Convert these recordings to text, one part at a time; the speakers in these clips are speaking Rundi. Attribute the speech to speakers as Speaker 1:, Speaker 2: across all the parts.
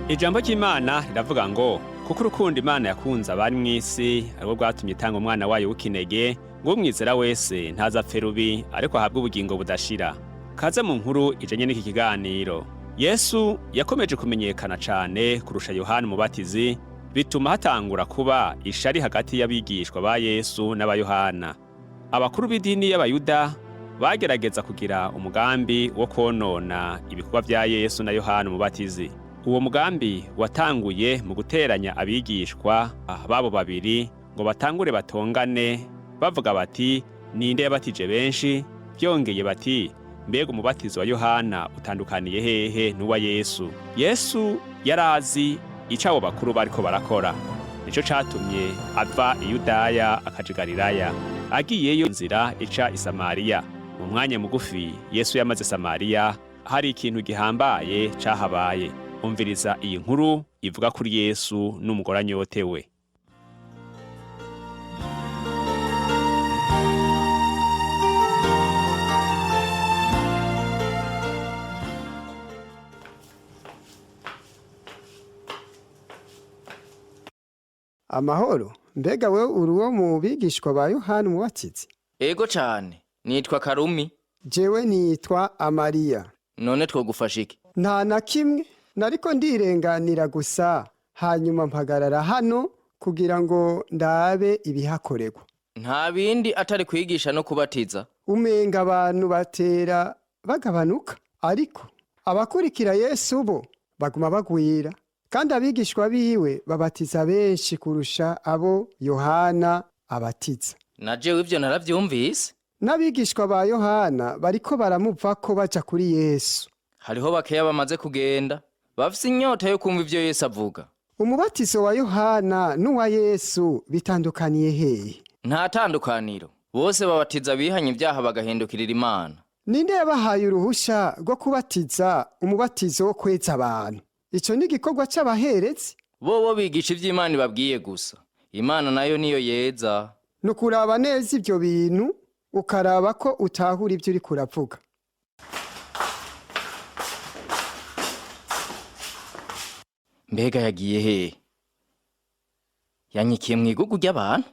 Speaker 1: Ijambo ry'Imana riravuga ngo kuko urukundo Imana yakunze abari mw'isi ariko bwatumye itanga umwana wayo w'ikinege ngo umwizera wese ntazapfe rubi ariko ahabwe ubugingo budashira. Kaze mu nkuru ijanye n'iki kiganiro. Yesu yakomeje kumenyekana cane kurusha Yohana Umubatizi, bituma hatangura kuba ishari hagati y'abigishwa ba Yesu n'aba Yohana. Abakuru b'idini y'Abayuda bagerageza kugira umugambi wo konona ibikorwa vya Yesu na Yohana Umubatizi. Uwo mugambi watanguye mu guteranya abigishwa babo babiri ngo batangure batongane bavuga bati ninde yabatije benshi, byongeye bati mbega umubatizo wa Yohana utandukaniye hehe n'uwa Yesu. Yesu yarazi ico abo bakuru bariko barakora, nico catumye ava i Yudaya akaja i Galilaya, agiyeyo inzira ica i Samariya. Mu mwanya mugufi Yesu yamaze Samariya, hari ikintu gihambaye cahabaye. Umviriza iyi nkuru ivuga kuri Yesu n'umugore anyotewe.
Speaker 2: Amahoro, mbega we uri uwo mu bigishwa ba Yohana Umubatizi?
Speaker 3: Ego cane, nitwa Karumi.
Speaker 2: Jewe nitwa Amariya.
Speaker 3: None twogufasha iki?
Speaker 2: Nta na kimwe, nariko ndirenganira gusa, hanyuma mpagarara hano kugira ngo ndabe ibihakorerwa.
Speaker 3: Nta bindi atari kwigisha no kubatiza.
Speaker 2: Umenga abantu batera bagabanuka, ariko abakurikira Yesu bo baguma bagwira. Kandi abigishwa biwe babatiza benshi kurusha abo Yohana abatiza.
Speaker 3: Na jewe ivyo naravyumvise.
Speaker 2: N'abigishwa ba Yohana bariko baramuvako baja kuri Yesu.
Speaker 3: Hariho bakeya bamaze kugenda, bafise inyota yo kumva ivyo Yesu avuga.
Speaker 2: Umubatizo wa Yohana n'uwa Yesu bitandukaniye hehe?
Speaker 3: Nta tandukaniro. Bose babatiza bihanye ivyaha bagahindukirira Imana.
Speaker 2: Ninde yabahaye uruhusha rwo kubatiza umubatizo wo kweza abantu? Ico ni igikorwa c'abaherezi.
Speaker 3: Bobo bigisha ivy'Imana ibabwiye gusa. Imana nayo niyo yeza.
Speaker 2: Nukuraba neza ivyo bintu, ukaraba ko utahura ivyo uriko uravuga.
Speaker 3: Mbega yagiye hehe? Yanyikiye mw'igugu ry'abantu?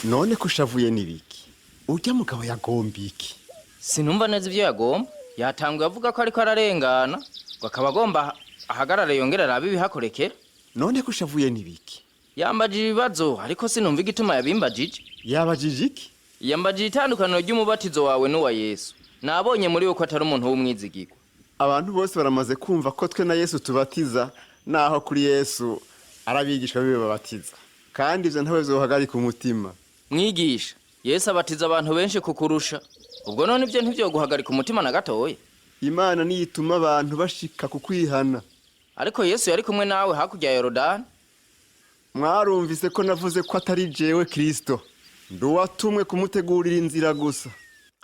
Speaker 4: None kushavuye nibiki? Urya mugabo yagomba iki?
Speaker 3: Sinumva neza ivyo yagomba. Yatanguye avuga ko ariko ararengana, ngo akaba agomba ahagarare yongera arabe ibihakorekera.
Speaker 4: None kushavuye nibiki?
Speaker 3: Yambajije ibibazo ariko sinumva igituma yabimbajije.
Speaker 4: Yabajije iki?
Speaker 3: Yambajije itandukaniro ry'umubatizo wawe n'uwa Yesu. Nabonye muri we ko atari umuntu w'umwizigirwa.
Speaker 4: Abantu bose baramaze kumva ko twe na Yesu tubatiza, naho kuri Yesu arabigishwa bibe babatiza. Kandi ivyo ntawe vyohagarika umutima.
Speaker 3: Mwigisha, Yesu abatiza abantu benshi kukurusha. Ubwo none ivyo ntivyo guhagarika umutima na gatoya.
Speaker 4: Imana niyituma abantu bashika kukwihana.
Speaker 3: Ariko Yesu yari kumwe nawe hakurya ya Yorodani.
Speaker 4: Mwarumvise ko navuze ko atari jewe KRISTO. Nduwatumwe kumutegurira inzira gusa.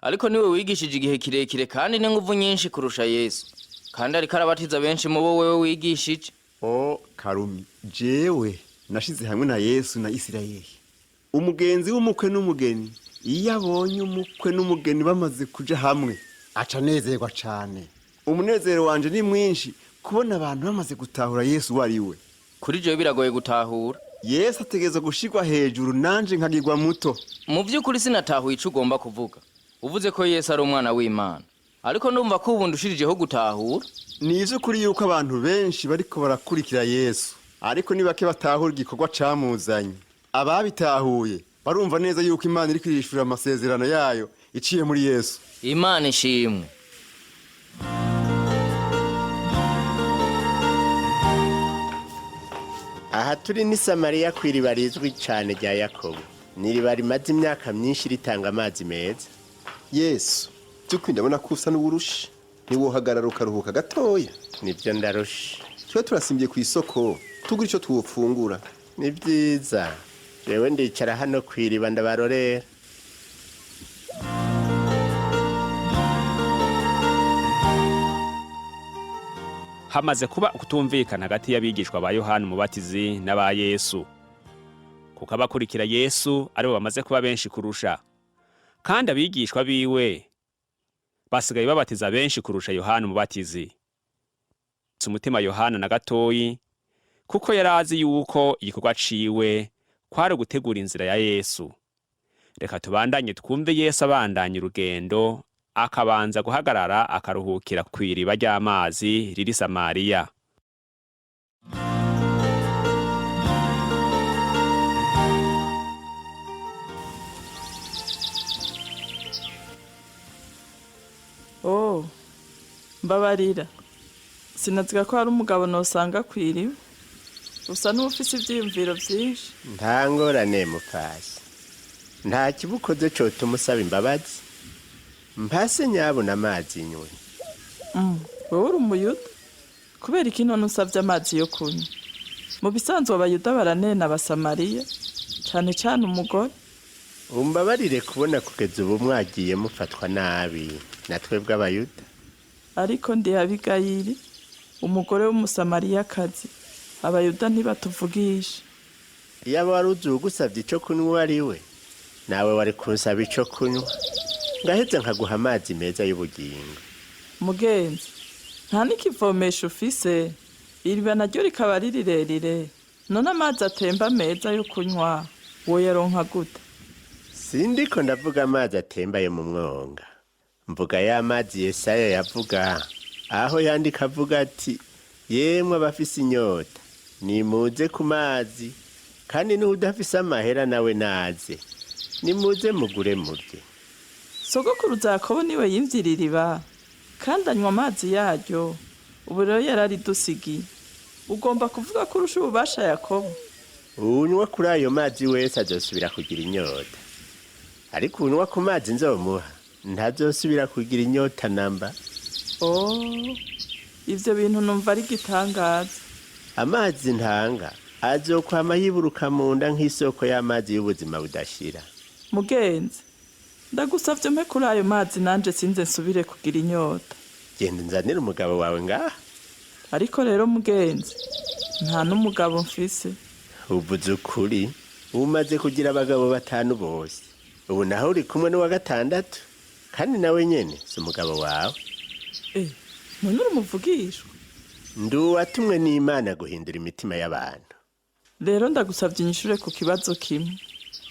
Speaker 3: Ariko niwe wigishije igihe kirekire kandi n'inguvu nyinshi kurusha Yesu. Kandi ariko arabatiza benshi mu bo wewe wigishije.
Speaker 4: Karumi, jewe nashize hamwe na Yesu na Isirayeli. Umugenzi w'umukwe n'umugeni, iyo abonye umukwe n'umugeni bamaze kuja hamwe, aca nezerwa cane. Umunezero wanje ni mwinshi kubona abantu bamaze gutahura Yesu wari we.
Speaker 3: Kuri jewe biragoye gutahura.
Speaker 4: Yesu ategeza gushirwa hejuru, nanje nkagirwa muto.
Speaker 3: Mu vy'ukuri sinatahuye ico ugomba kuvuga. Uvuze ko Yesu ari umwana w'Imana. Ariko ndumva ko ubu ndushirijeho gutahura.
Speaker 4: Ni ivy'ukuri yuko abantu benshi bariko barakurikira Yesu, ariko ni bake batahura igikorwa camuzanye. Ababitahuye barumva neza yuko Imana iri kwishura amasezerano yayo iciye muri Yesu.
Speaker 3: Imana ishimwe.
Speaker 5: Aha turi ni Samariya kw'iriba rizwi cane rya Yakobo. N'iriba rimaze imyaka myinshi ritanga amazi meza.
Speaker 6: Yesu, by'ukuri ndabona ko usa n'uburushi. Niwohagarara ukaruhuka gatoya.
Speaker 5: Nivyo ndarusha.
Speaker 6: Twe turasimbiye ku isoko, tugura ico twofungura.
Speaker 5: Ni vyiza. Jewe ndicara hano kw'iriba ndabarorera.
Speaker 1: hamaze kuba ukutumvikana hagati y'abigishwa ba Yohana Umubatizi n'aba Yesu, kuko abakurikira Yesu aribo bamaze kuba benshi kurusha, kandi abigishwa biwe basigaye babatiza benshi kurusha Yohana Umubatizi. Umutima Yohana na gatoyi, kuko yari azi yuko igikorwa ciwe kwari gutegura inzira ya Yesu. Reka tubandanye twumve Yesu abandanya urugendo, akabanza guhagarara akaruhukira kw'iriba ry'amazi riri Samariya.
Speaker 7: Oh, mbabarira. Sinaziga ko hari umugabo nosanga kw'iriba. Usa n'ufise ivyiyumviro vyinshi.
Speaker 5: Nta ngorane mupasi. Nta kibukoze cotuma usaba imbabazi. Mpase nyabona amazi nywe.
Speaker 7: Wowe uri umuyuda? Kubera iki none usavye amazi yo kunywa? Mu bisanzwe abayuda baranena abasamariya, cane cane umugore.
Speaker 5: Umbabarire kubona kugeza ubu mwagiye mufatwa nabi na twebwe abayuda.
Speaker 7: Ariko ndi Abigayili, umugore w'umusamariyakazi. Abayuda ntibatuvugisha.
Speaker 5: Iyo wari uzi ugusavye ico kunywa ari we, nawe wari kunsaba ico kunywa. Ngaheze nkaguha amazi meza y'ubugingo.
Speaker 7: Mugenzi, nta n'ikivomesho ufise, iriba naryo rikaba ari rirerire. None amazi atemba meza yo kunywa, woyaronka gute?
Speaker 5: Sindiko ndavuga amazi atemba yo mu mwonga. Mvuga ya mazi Yesaya yavuga, aho yandika avuga ati, yemwe abafise inyota, nimuze ku mazi, kandi n'udafise amahera nawe naze, nimuze mugure murye.
Speaker 7: Sogokuruza Yakobo niwe yimvye iriba, kandi anywa amazi yaryo. Ubu rero yararidusigiye. Ugomba kuvuga ko urusha ububasha Yakobo.
Speaker 5: Unywa kuri ayo mazi wese azosubira kugira inyota. Ariko unywa ku mazi nzomuha, ntazosubira kugira inyota namba.
Speaker 7: Oh, ivyo bintu numva ari gitangaza.
Speaker 5: Amazi ntanga azokwama yiburuka mu nda nk'isoko y'amazi y'ubuzima budashira.
Speaker 7: Mugenzi, ndagusavye mpe kuri ayo mazi nanje sinze nsubire kugira inyota.
Speaker 5: Genda nzanira umugabo wawe ngaha.
Speaker 7: Ariko rero mugenzi, nta n'umugabo mfise.
Speaker 5: Uvuze ukuri, umaze kugira abagabo 5 bose. Ubu naho uri kumwe n'uwa 6, kandi nawe nyene si umugabo wawe.
Speaker 7: None urumuvugishwa?
Speaker 5: Nduwatumwe n'Imana guhindura imitima y'abantu.
Speaker 7: Rero ndagusavye inyishure ku kibazo kimwe.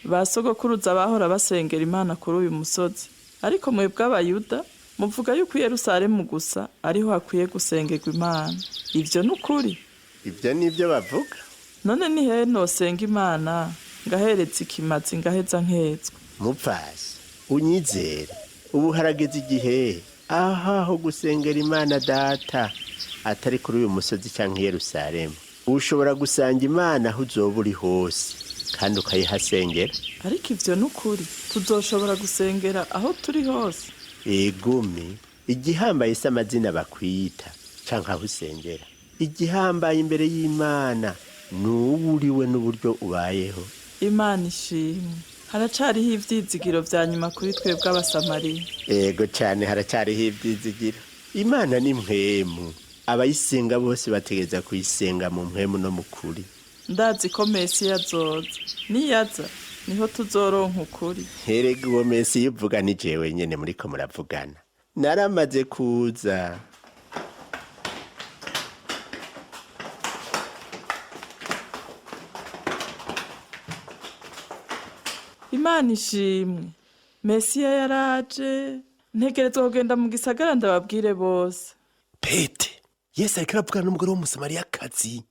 Speaker 7: Basogokuruza bahora basengera Imana kuri uyu musozi, ariko mwebwe abayuda muvuga yuko Yerusalemu gusa ariho hakwiye gusengerwa Imana. Ivyo nukuri?
Speaker 5: Ivyo nivyo bavuga.
Speaker 7: None ni hehe nosenga Imana ngahereza ikimazi ngaheza nketswa?
Speaker 5: Mupfasi, unyizere, ubu harageze igihe aho gusengera Imana data atari kuri uyu musozi canke Yerusalemu. Ushobora gusanga Imana aho uzoba uri hose, kandi ukayihasengera.
Speaker 7: Ariko ivyo nukuri, tuzoshobora gusengera aho turi hose?
Speaker 5: Egumi, igihambaye se amazina bakwita canke aho usengera. Igihambaye imbere y'Imana n'uwo uriwe n'uburyo ubayeho.
Speaker 7: Imana ishimwe. Haracariho ivyizigiro vya nyuma kuri twebwe abasamariya.
Speaker 5: Ego cane haracariho ivyizigiro. Imana ni mpwemu. Abayisenga bose bategeza kuyisenga mu mpwemu no mu kuri.
Speaker 7: Ndazi ko Mesiya azoza. Niyaza niho tuzoronka ukuri.
Speaker 5: Herega uwo Mesiya yuvuga ni jewe nyene muriko muravugana. Naramaze kuza.
Speaker 7: Imana ishimwe. Mesiya yaraje. Ntegerezwa kugenda mu gisagara ndababwire bose.
Speaker 6: Pete, Yesu ariko aravugana n'umugore w'umusamariyakazi.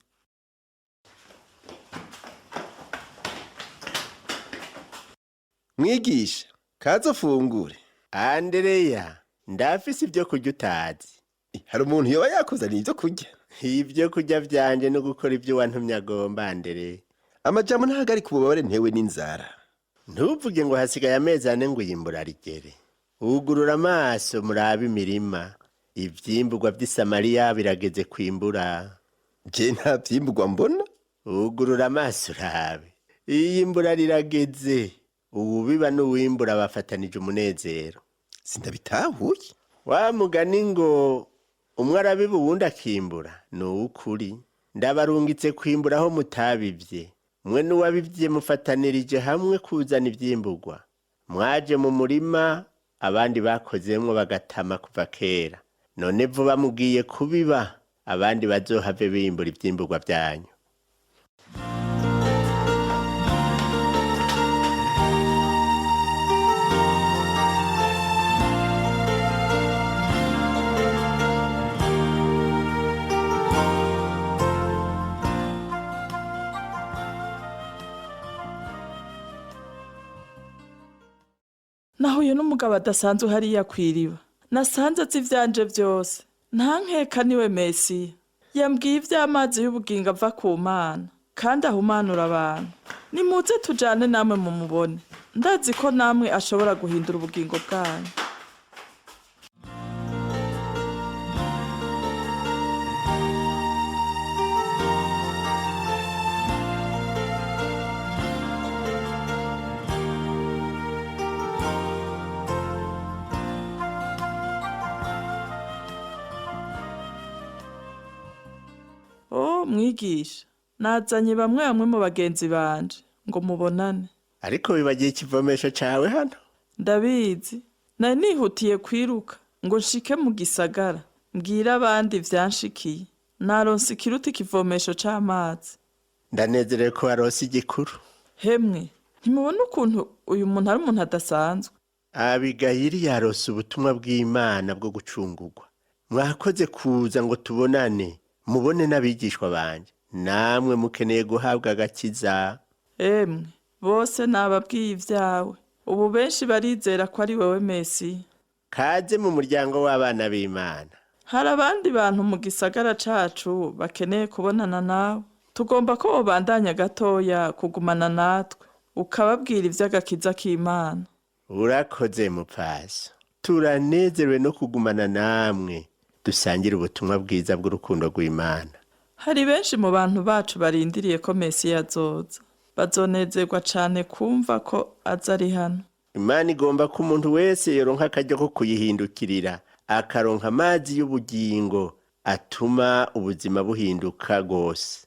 Speaker 5: Mwigisha, kazo fungure. Andereya, ndafise ibyo kurya utazi.
Speaker 6: Hari umuntu yoba yakuzaniye ibyo kurya?
Speaker 5: Ibyo kurya vyanje no gukora ibyo wantumye agomba Andereya.
Speaker 6: Amajambo ntahagari kububabare ntewe n'inzara.
Speaker 5: Ntuvuge ngo hasigaye amezi 4 ngo iyimbura rigere. Ugurura amaso murabe imirima. Ivyimburwa vy'Isamariya birageze kwimbura.
Speaker 6: Je nta vyimburwa mbona.
Speaker 5: Ugurura amaso urabe. Iyimbura rirageze. Ubiba n'uwimbura bafatanije umunezero.
Speaker 6: Sindabitahuye.
Speaker 5: Wa mugani ngo umwe arabiba uwundi akimbura ni uw'ukuri. Ndabarungitse kwimbura aho mutabivye. Mwe n'uwabivye mufatanirije hamwe kuzana ivyimburwa. Mwaje mu murima, abandi bakozemwo bagatama kuva kera. None vuba mugiye kubiba, abandi bazohave bimbura ivyimburwa vyanyu.
Speaker 7: Nahuye n'umugabo adasanzwe hariya kw'iriba. Nasanze azi ivyanje vyose. Nta nkeka niwe Mesiya. Yambwiye ivy'amazi y'ubugingo ava ku Mana, kandi ahumanura abantu. Nimuze tujane namwe mu mubone. Ndazi ko namwe ashobora guhindura ubugingo bwanyu. Mwigisha, nazanye bamwe mu bagenzi banje ngo mubonane.
Speaker 5: Ariko bibagiye ikivomesho cawe hano?
Speaker 7: Ndabizi. Nari nihutiye kwiruka ngo nshike mu gisagara. Mbwira abandi vyanshikiye. Naronse ikiruta ikivomesho c'amazi.
Speaker 5: Ndanezerewe ko waronse igikuru.
Speaker 7: Hemwe, ntimubona ukuntu uyu muntu ari umuntu adasanzwe?
Speaker 5: Abigayili yaronse ubutumwa bw'Imana bwo gucungurwa. Mwakoze kuza ngo tubonane. Mubone n'abigishwa banje. Namwe mukeneye guhabwa agakiza.
Speaker 7: Emwe, bose nababwiye ivyawe. Ubu benshi barizera ko ari wewe Mesiya.
Speaker 5: Kaze mu muryango w'abana b'Imana.
Speaker 7: Hari abandi bantu mu gisagara cacu bakeneye kubonana nawe. Tugomba ko ubandanya gatoya kugumana natwe. Ukababwira ivy'agakiza k'Imana.
Speaker 5: Urakoze mupfasi. Turanezerewe no kugumana namwe. Dusangira ubutumwa bwiza bw'urukundo rw'Imana.
Speaker 7: Hari benshi mu bantu bacu barindiriye ko Mesiya azoza. Bazonezerwa cane kumva ko aza ari hano.
Speaker 5: Imana igomba ko umuntu wese yoronka akaryo ko kuyihindukirira, akaronka amazi y'ubugingo atuma ubuzima buhinduka gose.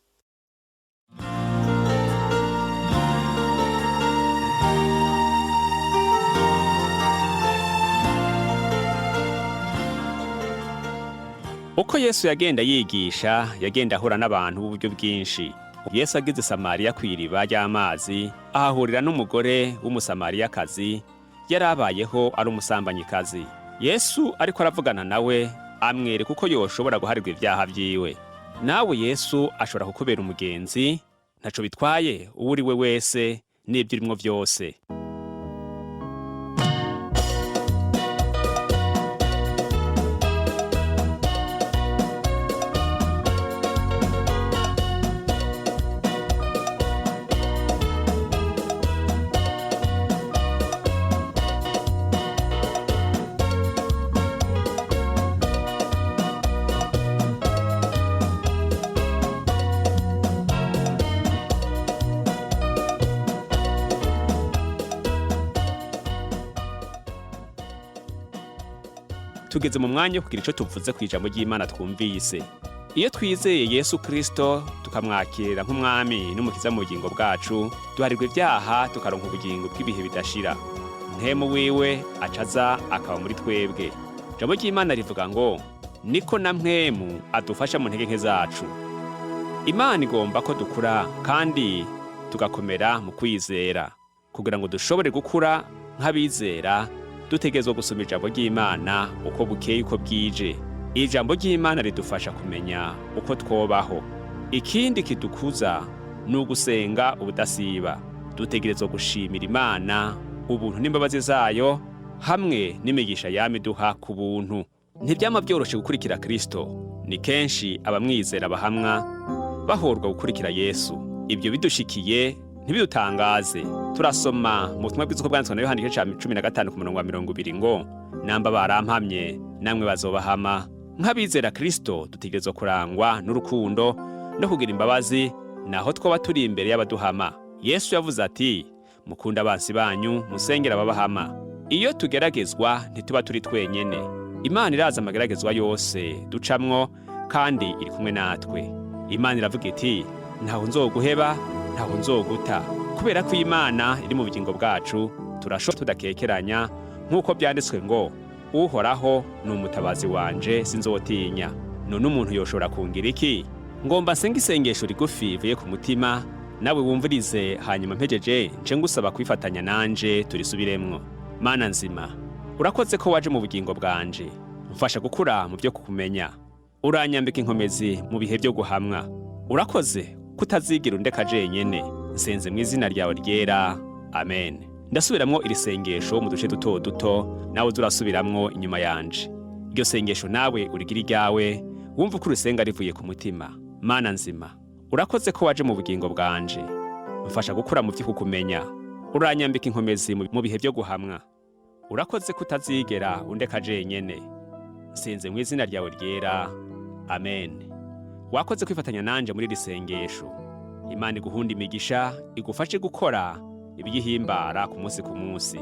Speaker 1: Uko Yesu yagenda yigisha, yagenda ahura n'abantu b'uburyo bwinshi. Yesu ageze Samariya kw'iriba ry'amazi, ahahurira n'umugore w'umusamariyakazi yarabayeho ari umusambanyikazi. Yesu ariko aravugana nawe, amwereka uko yoshobora guharirwa ivyaha vyiwe. Nawe Yesu ashobora kukubera umugenzi, ntaco bitwaye uwo uri we wese n'ibyo urimwo vyose. Tugeze mu mwanya wo kugira ico tuvuze ku ijambo ry'Imana twumvise. Iyo twizeye Yesu Kristo tukamwakira nk'umwami n'umukiza mu bugingo bwacu, duharirwa ivyaha tukaronka ubugingo bw'ibihe bidashira. Mpemu wiwe acaza akaba muri twebwe. Ijambo ry'Imana rivuga ngo niko na mpemu adufasha mu ntege nke zacu. Imana igomba ko dukura kandi tugakomera mu kwizera. Kugira ngo dushobore gukura nk'abizera, dutegerezwa gusoma ijambo ry'Imana uko bukeye uko bwije. Ijambo ry'Imana ridufasha kumenya uko twobaho. Ikindi kidukuza ni ugusenga ubudasiba. Dutegerezwa gushimira Imana ubuntu n'imbabazi zayo hamwe n'imigisha yamiduha ku buntu. Ntibyama byoroshe gukurikira Kristo. Ni kenshi abamwizera bahamwa bahorwa gukurikira Yesu. Ibyo bidushikiye ntibidutangaze. Turasoma mu butumwa bwiza ko bwanditswe na Yohana 15:20 ngo namba barampamye namwe bazobahama. Nk'abizera Kristo dutegerezwa kurangwa n'urukundo no kugira imbabazi naho twoba turi imbere y'abaduhama. Yesu yavuze ati mukunda abansi banyu musengera ababahama. Iyo tugeragezwa ntituba turi twenyene. Imana iraza amageragezwa yose ducamwo kandi iri kumwe natwe. Imana iravuga iti ntaho nzoguheba ntaho nzoguta. Kubera ko Imana iri mu bugingo bwacu turashobora tudakekeranya nk'uko byanditswe ngo uhoraho ni umutabazi wanje sinzotinya. None umuntu yoshobora kungira iki? Ngomba nsenga isengesho rigufi rivuye ku mutima, nawe wumvirize hanyuma mpejeje nce ngusaba kwifatanya nanje turisubiremwo. Mana nzima, urakoze ko waje mu bugingo bwanje, mfasha gukura mu byo kukumenya. Uranyambika inkomezi mu bihe byo guhamwa. Urakoze kutazigira undeka jenyene, nsenze mu izina ryawe ryera, amen. Ndasubiramwo iri sengesho mu duce duto duto, nawe uzurasubiramwo inyuma yanje. Iryo sengesho nawe urigira iryawe, wumva uko urusenga rivuye ku mutima. Mana nzima, urakoze ko waje mu bugingo bwanje, mfasha gukura mu byo kukumenya. Uranyambika inkomezi mu bihe byo guhamwa. Urakoze kutazigera undeka jenyene, nsenze mu izina ryawe ryera, amen. Wakoze kwifatanya nanje muri iri sengesho. Imana iguhunda imigisha, igufashe gukora ibiyihimbara ku munsi ku munsi.